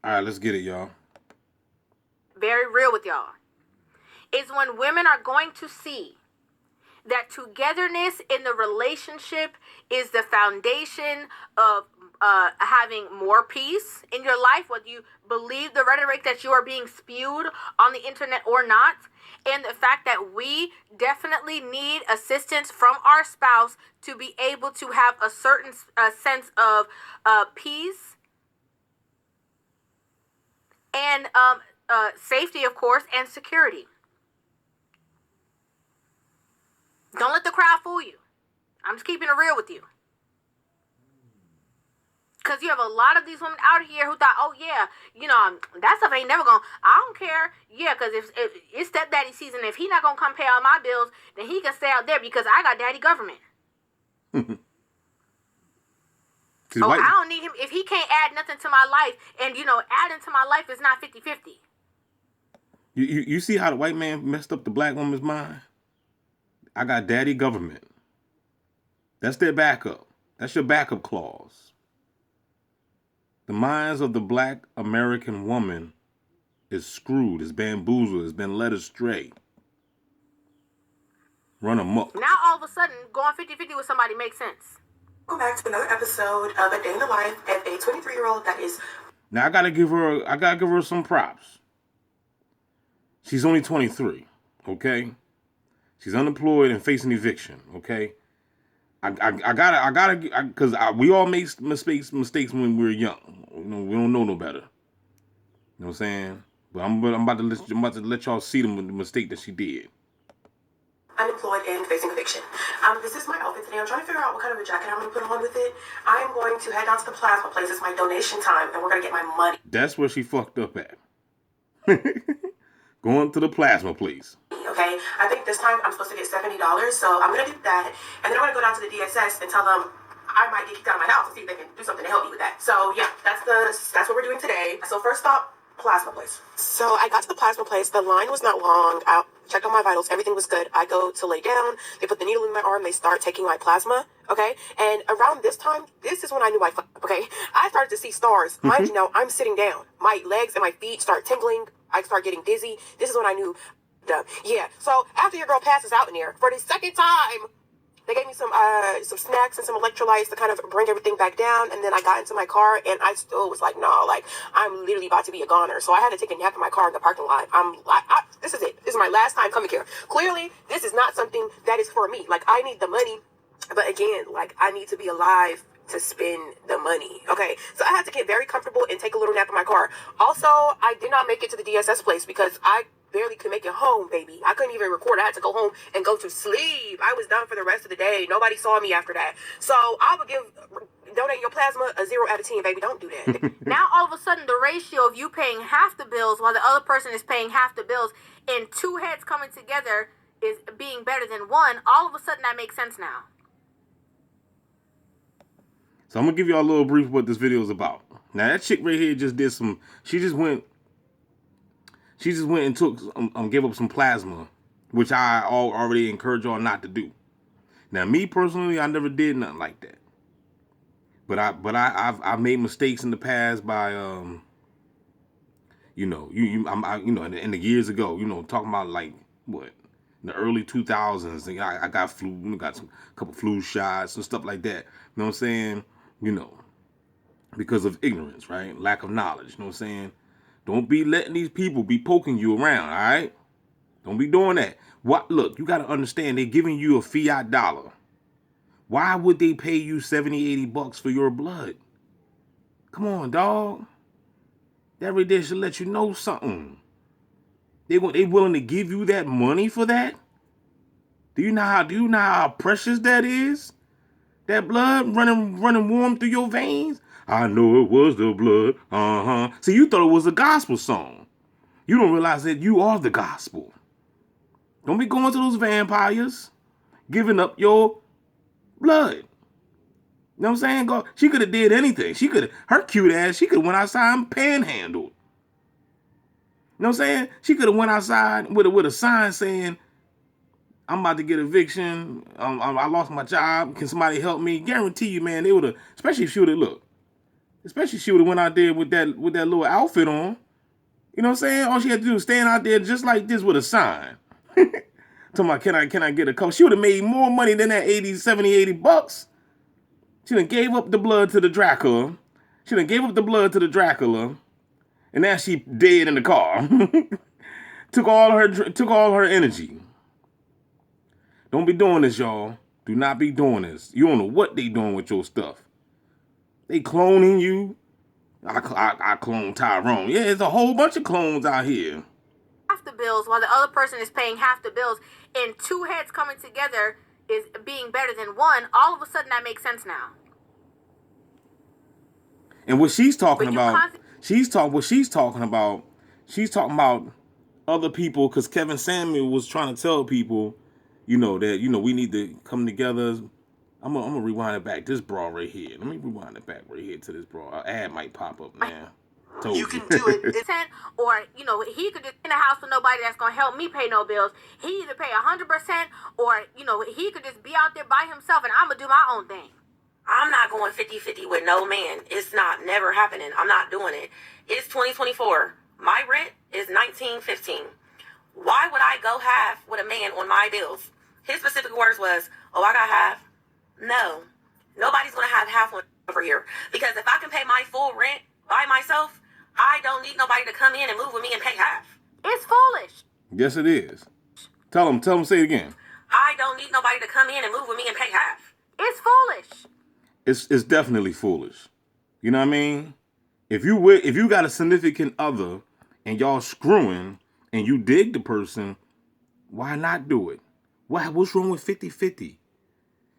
All right, let's get it, y'all. Very real with y'all. Is when women are going to see that togetherness in the relationship is the foundation of having more peace in your life, whether you believe the rhetoric that you are being spewed on the internet or not, and the fact that we definitely need assistance from our spouse to be able to have a certain sense of peace and safety, of course, and security. Don't let the crowd fool you. I'm just keeping it real with you. Because you have a lot of these women out here who thought, oh, yeah, that stuff ain't never going to, I don't care. Yeah, because if it's stepdaddy season, if he not going to come pay all my bills, then he can stay out there because I got daddy government. I don't need him. If he can't add nothing to my life, and, adding to my life is not 50-50. You see how the white man messed up the black woman's mind? I got daddy government. That's their backup. That's your backup clause. The minds of the black American woman is screwed, is bamboozled, has been led astray. Run amok. Now all of a sudden, going 50-50 with somebody makes sense. Welcome back to another episode of A Day in the Life of a 23-year-old that is... Now I gotta give her some props. She's only 23, okay? She's unemployed and facing eviction, okay? I gotta, because we all make mistakes when we're young. We don't know no better. You know what I'm saying? But I'm about to let y'all see the mistake that she did. Unemployed and facing eviction. This is my outfit today. I'm trying to figure out what kind of a jacket I'm going to put on with it. I am going to head down to the plasma place. It's my donation time, and we're going to get my money. That's where she fucked up at. Going to the plasma place. Okay, I think this time I'm supposed to get $70, so I'm going to do that. And then I'm going to go down to the DSS and tell them I might get kicked out of my house and see if they can do something to help me with that. So yeah, that's what we're doing today. So first stop, plasma place. So I got to the plasma place. The line was not long. I checked on my vitals. Everything was good. I go to lay down. They put the needle in my arm. They start taking my plasma. Okay. And around this time, this is when I knew I fucked up. Okay. I started to see stars. Mind you, now I'm sitting down. My legs and my feet start tingling. I start getting dizzy. This is when I knew. Yeah. So after your girl passes out in there for the second time, they gave me some snacks and some electrolytes to kind of bring everything back down. And then I got into my car and I still was like, no, like I'm literally about to be a goner. So I had to take a nap in my car in the parking lot. This is it. This is my last time coming here. Clearly, this is not something that is for me. Like I need the money. But again, like I need to be alive to spend the money. Okay. So I had to get very comfortable and take a little nap in my car. Also, I did not make it to the DSS place because I barely could make it home, baby. I couldn't even record. I had to go home and go to sleep. I was done for the rest of the day. Nobody saw me after that. So I would donate your plasma a 0 out of 10, baby. Don't do that. Now all of a sudden the ratio of you paying half the bills while the other person is paying half the bills and two heads coming together is being better than one. All of a sudden that makes sense now. So I'm gonna give y'all a little brief what this video is about. Now that chick right here just did some. She just went and took gave up some plasma, which I already encourage y'all not to do. Now me personally, I never did nothing like that. But I've made mistakes in the past by in the years ago, talking about like what in the early 2000s. I got flu, got a couple flu shots and stuff like that. You know what I'm saying? Because of ignorance, right? Lack of knowledge. You know what I'm saying? Don't be letting these people be poking you around, all right? Don't be doing that. Look, you got to understand, they're giving you a fiat dollar. Why would they pay you $70, $80 for your blood? Come on, dog. That right there should let you know something. They willing to give you that money for that? Do you know how precious that is? That blood running warm through your veins? I know it was the blood. See, you thought it was a gospel song. You don't realize that you are the gospel. Don't be going to those vampires, giving up your blood. You know what I'm saying? She could have did anything. Her cute ass, she could have went outside and panhandled. You know what I'm saying? She could have went outside with a sign saying, I'm about to get eviction. I lost my job. Can somebody help me? Guarantee you, man, they would have, especially if she would have looked. Especially she would have went out there with that little outfit on. You know what I'm saying? All she had to do was stand out there just like this with a sign. Talking about, can I get a coat? She would have made more money than that 80, 70, 80 bucks. She done gave up the blood to the Dracula. And now she dead in the car. took all her energy. Don't be doing this, y'all. Do not be doing this. You don't know what they doing with your stuff. They cloning you. I clone Tyrone. Yeah, there's a whole bunch of clones out here. Half the bills while the other person is paying half the bills, and two heads coming together is being better than one. All of a sudden, that makes sense now. And what she's talking about, she's talking about other people, because Kevin Samuel was trying to tell people, that, we need to come together. I'm gonna rewind it back. This bra right here. Let me rewind it back right here to this bra. An ad might pop up now. You can do it. Or, he could just in a house with nobody that's going to help me pay no bills. He either pay 100% or, he could just be out there by himself and I'm going to do my own thing. I'm not going 50-50 with no man. It's not never happening. I'm not doing it. It's 2024. My rent is $19.15. Why would I go half with a man on my bills? His specific words was, I got half. No. Nobody's going to have half over here. Because if I can pay my full rent by myself, I don't need nobody to come in and move with me and pay half. It's foolish. Yes, it is. Tell them, say it again. I don't need nobody to come in and move with me and pay half. It's foolish. It's definitely foolish. You know what I mean? If you got a significant other and y'all screwing and you dig the person, why not do it? What's wrong with 50-50?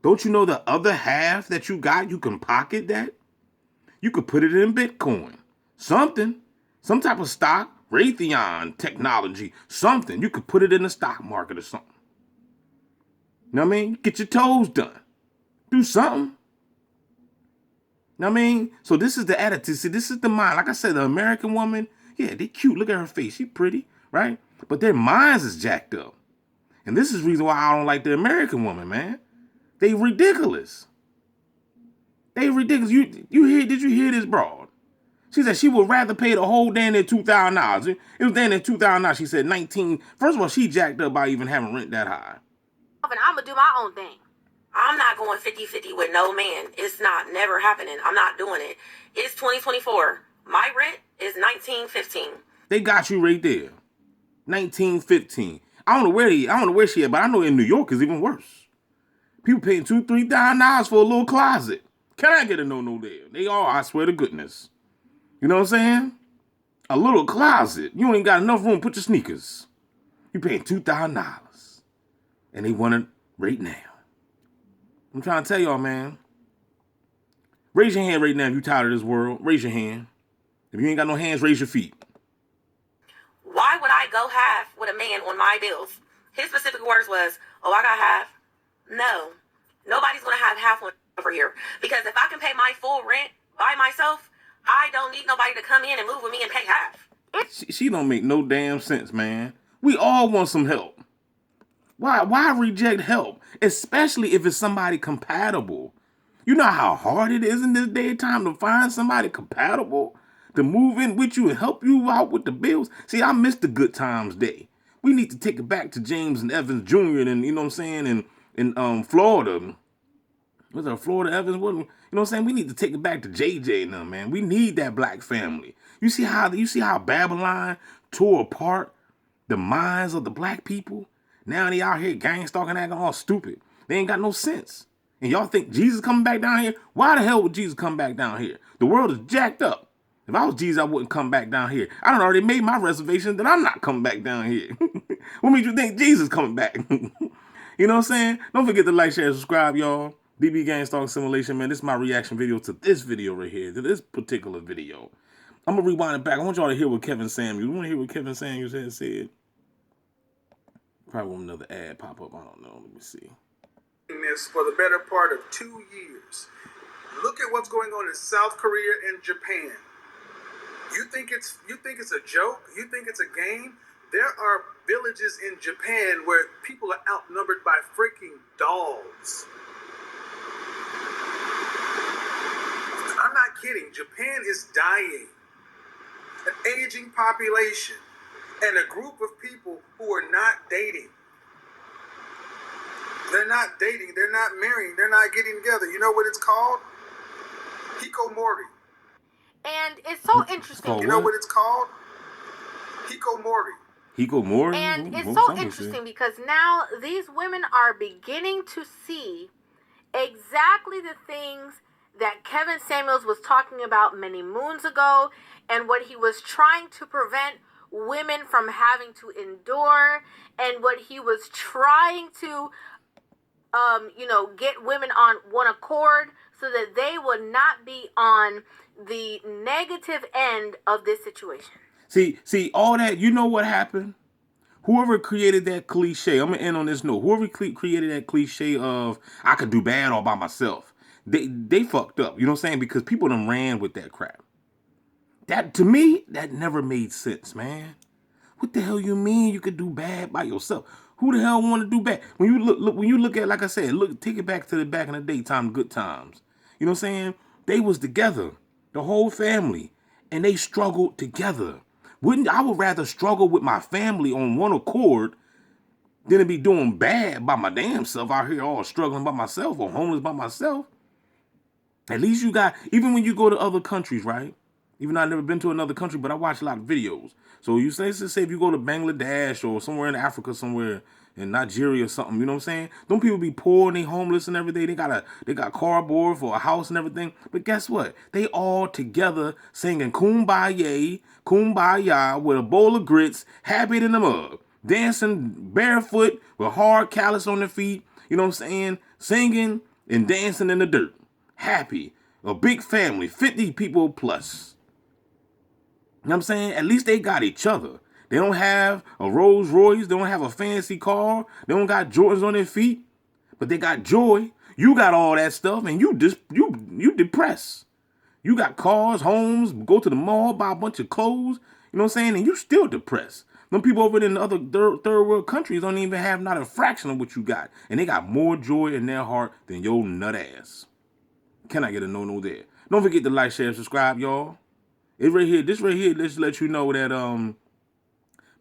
Don't you know the other half that you got, you can pocket that? You could put it in Bitcoin. Something. Some type of stock. Raytheon technology. Something. You could put it in the stock market or something. You know what I mean? Get your toes done. Do something. You know what I mean? So this is the attitude. See, this is the mind. Like I said, the American woman, yeah, they cute. Look at her face. She pretty, right? But their minds is jacked up. And this is the reason why I don't like the American woman, man. They ridiculous. They ridiculous. Did you hear this broad? She said she would rather pay the whole damn near $2,000. It was damn near $2,000. She said 19. First of all, she jacked up by even having rent that high. And I'm going to do my own thing. I'm not going 50-50 with no man. It's not never happening. I'm not doing it. It's 2024. My rent is $19.15. They got you right there. $19.15. I don't know where she at, but I know in New York is even worse. People paying $2,000-$3,000 for a little closet. Can I get a no there? They are, I swear to goodness. You know what I'm saying? A little closet. You ain't got enough room to put your sneakers. You paying $2,000. And they want it right now. I'm trying to tell y'all, man. Raise your hand right now if you tired of this world. Raise your hand. If you ain't got no hands, raise your feet. Why would I go half with a man on my bills? His specific words was, I got half. No. Nobody's going to have half over here. Because if I can pay my full rent by myself, I don't need nobody to come in and move with me and pay half. She don't make no damn sense, man. We all want some help. Why reject help? Especially if it's somebody compatible. You know how hard it is in this day and time to find somebody compatible to move in with you and help you out with the bills. See, I miss the good times day. We need to take it back to James and Evans Jr. and, you know what I'm saying, in Florida. Was it Florida Evans? You know what I'm saying? We need to take it back to JJ and them, man. We need that black family. You see how Babylon tore apart the minds of the black people? Now they out here gang stalking, acting all stupid. They ain't got no sense. And y'all think Jesus coming back down here? Why the hell would Jesus come back down here? The world is jacked up. If I was Jesus, I wouldn't come back down here. I done already made my reservation that I'm not coming back down here. What made you think Jesus coming back? You know what I'm saying? Don't forget to like, share, subscribe, y'all. BB Gang Stalking Simulation, man. This is my reaction video to this video right here, to this particular video. I'm going to rewind it back. I want y'all to hear what Kevin Samuels, you want to hear what Kevin Samuels had said? Probably want another ad pop up. I don't know. Let me see. This for the better part of 2 years. Look at what's going on in South Korea and Japan. You think it's a joke? You think it's a game? There are villages in Japan where people are outnumbered by freaking dogs. I'm not kidding. Japan is dying. An aging population and a group of people who are not dating. They're not dating. They're not marrying. They're not getting together. You know what it's called? Hikomori. And it's so interesting. You know what it's called? Hikomori. Hikomori? And it's so interesting because now these women are beginning to see exactly the things that Kevin Samuels was talking about many moons ago and what he was trying to prevent women from having to endure and what he was trying to get women on one accord so that they would not be on the negative end of this situation. See, all that, you know what happened? Whoever created that cliche, I'm going to end on this note. Whoever created that cliche of, I could do bad all by myself, they fucked up. You know what I'm saying? Because people done ran with that crap. That, to me, that never made sense, man. What the hell you mean you could do bad by yourself? Who the hell want to do bad? When you look at, like I said, take it back to the back in the daytime, good times. You know what I'm saying? They was together, the whole family, and they struggled together. I would rather struggle with my family on one accord than to be doing bad by my damn self out here all struggling by myself or homeless by myself. At least you got, even when you go to other countries, right? Even though I've never been to another country, but I watch a lot of videos. So you say if you go to Bangladesh or somewhere in Africa, somewhere in Nigeria or something, you know what I'm saying? Don't people be poor and they homeless and everything? They got cardboard for a house and everything. But guess what? They all together singing Kumbaya, Kumbaya with a bowl of grits, happy in the mug, dancing barefoot with hard callus on their feet, you know what I'm saying? Singing and dancing in the dirt. Happy. A big family, 50 people plus. You know what I'm saying? At least they got each other. They don't have a Rolls Royce. They don't have a fancy car. They don't got Jordans on their feet. But they got joy. You got all that stuff and you depressed. You got cars, homes, go to the mall, buy a bunch of clothes. You know what I'm saying? And you still depressed. Them people over in the other third world countries don't even have not a fraction of what you got. And they got more joy in their heart than your nut ass. Can I get a no there? Don't forget to like, share, subscribe, y'all. This right here, let's let you know that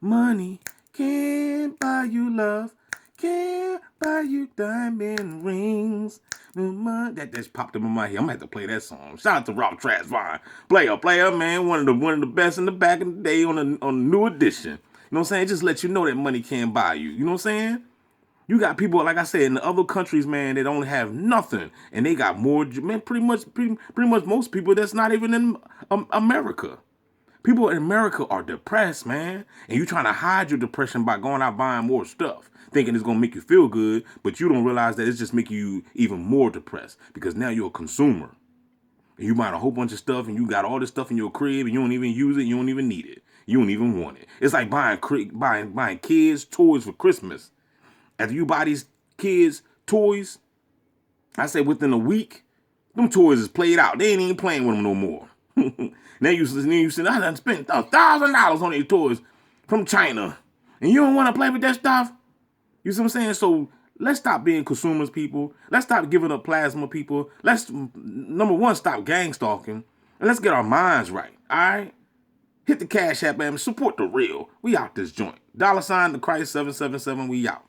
money can't buy you love, can't buy you diamond rings. That just popped up in my head. I'm gonna have to play that song. Shout out to Rob Trasvine. Player, man, one of the best in the back in the day on the new edition. You know what I'm saying? Just let you know that money can't buy you. You know what I'm saying? You got people, like I said, in the other countries, man, they don't have nothing. And they got more, man, pretty much most people that's not even in America. People in America are depressed, man. And you trying to hide your depression by going out buying more stuff, thinking it's going to make you feel good. But you don't realize that it's just making you even more depressed because now you're a consumer. And you buying a whole bunch of stuff and you got all this stuff in your crib and you don't even use it. You don't even need it. You don't even want it. It's like buying kids toys for Christmas. After you buy these kids toys, I say within a week, them toys is played out. They ain't even playing with them no more. Now you said, I done spent $1,000 on these toys from China. And you don't want to play with that stuff? You see what I'm saying? So let's stop being consumers, people. Let's stop giving up plasma, people. Let's, number one, stop gang stalking. And let's get our minds right, all right? Hit the Cash App, man. Support the real. We out this joint. $the Christ 777, we out.